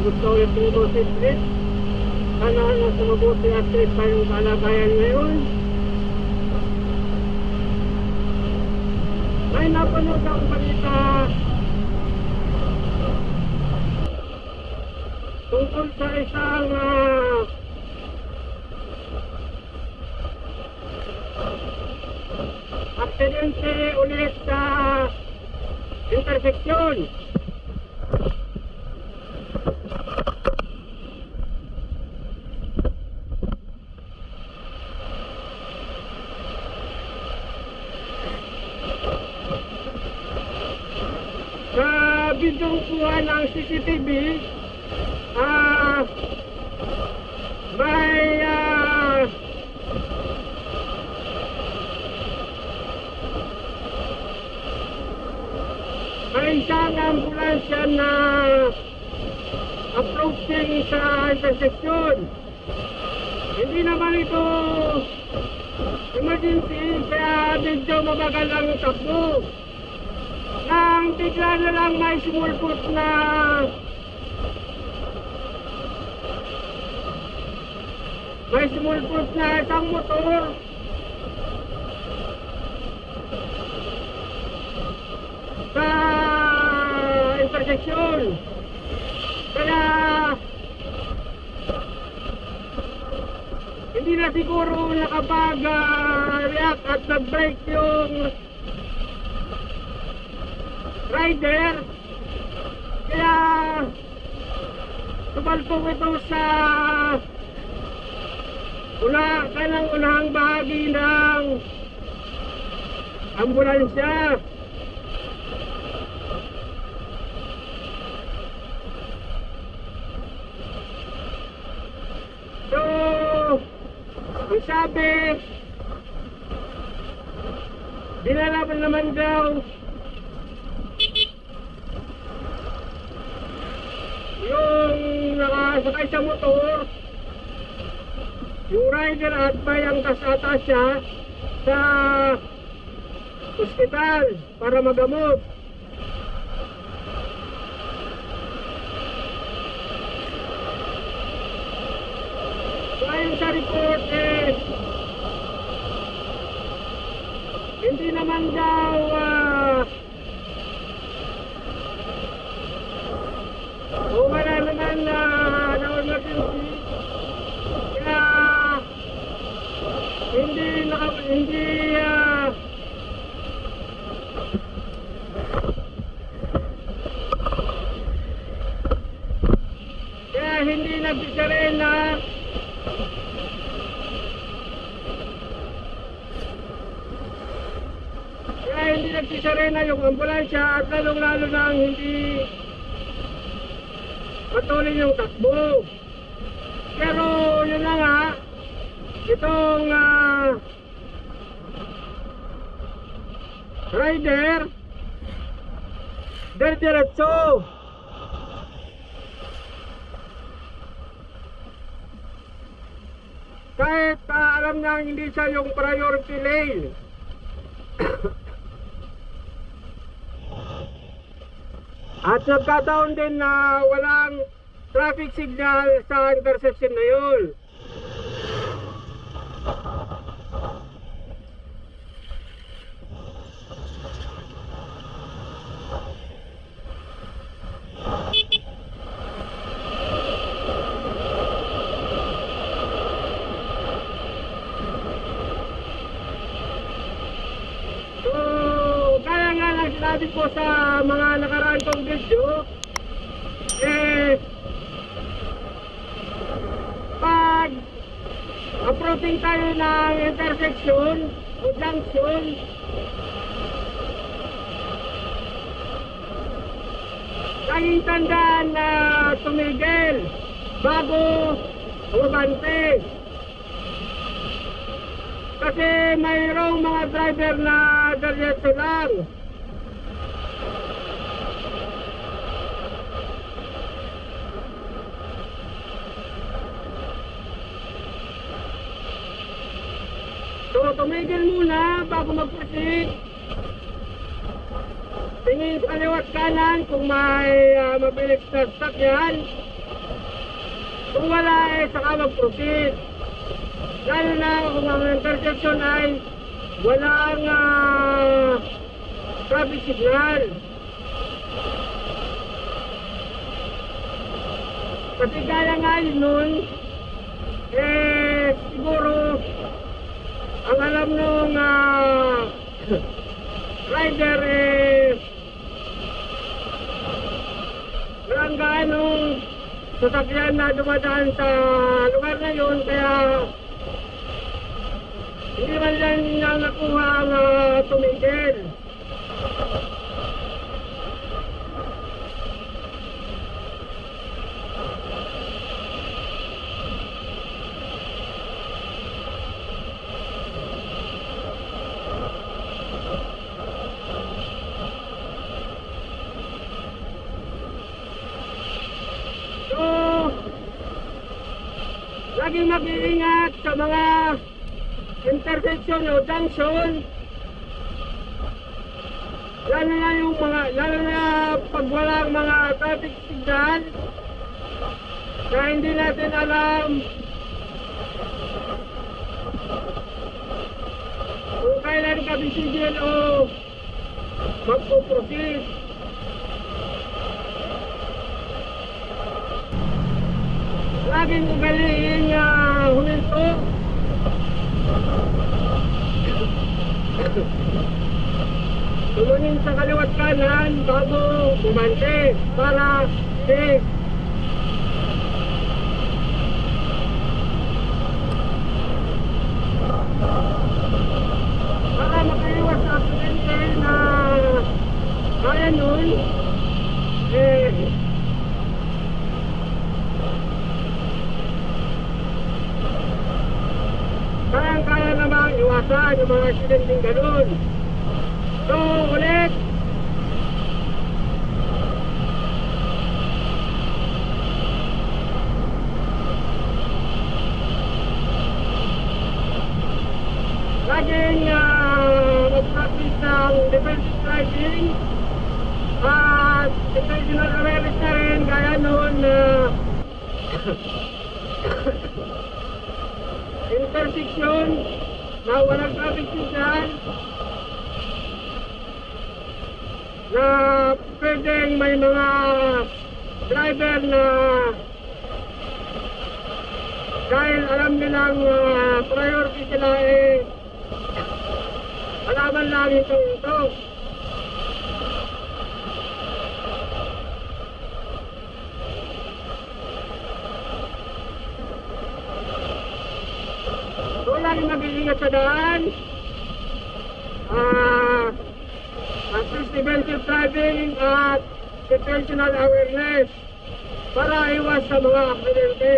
gusto ulit mabuti street. Sana nasa mabuti at street pa yung kalagayan ngayon. May napanood akong balita tungkol sa isang aksidente ulit sa interseksyon. Sa bidyong kuha ng CCTV, may isang ambulansya na approaching sa intersection. Hindi naman ito emergency, kaya medyo mabagal ang takbo. Nang bigla na lang may sumulpot na isang motor sa intersection. Kaya hindi na siguro nakapag-react at nag-brake yung rider, kaya tumalpong ito sa kanang unahang bahagi ng ambulansya. So, ang sabi, dinala pa naman daw yung nakasakay sa motor, yung rider, at may angkas ata siya sa ospital para magamot. So, ayon sa report, hindi naman daw wala naman na emergency, kaya hindi nagsisarena yung ambulansya, at lalong-lalo na hindi patuloy yung takbo. Pero yun na nga, itong rider diretso. Kahit alam na hindi siya yung priority lane. At nagkataon din na walang traffic signal sa intersection na yun. Sinabi ko sa mga nakaraan kong video, pag approaching tayo ng intersection o junction, laging tandaan na tumigil bago umabante. Kasi mayroong mga driver na diretso lang. So, tumigil muna bago mag-proceed. Tingin sa kaliwat kanan kung may mabilis na sasakyan. Kung wala saka mag-proceed. Lalo na kung ang intersection ay walang traffic signal. Kasi kaya nga yun nun, siguro, ang alam nung rider walang gaanong sasakyan na dumadaan sa lugar na yun, kaya hindi man lang niya nakuha ang tumigil. So, laging mag-iingat sa mga intersection o junction, lalo na pag walang mga traffic signal na hindi natin alam kung kailan ka bisigil o magpo-proceed. Laging ugaliin huminto. Tumungin sa kaliwat kanan bago bumante para safe. Para makaiwas sa aksidente na kaya nun, kaya namang iwasan yung mga aksidenteng ganun. So, ulit, laging mag-practice ng defensive driving at situational awareness na rin, gaya nun intersection na walang traffic signal na pwedeng may mga driver na dahil alam nilang priority sila alaman lang ito. So lagi mag-iingat sa daan, preventive driving at situational awareness para iwas sa mga aksidente.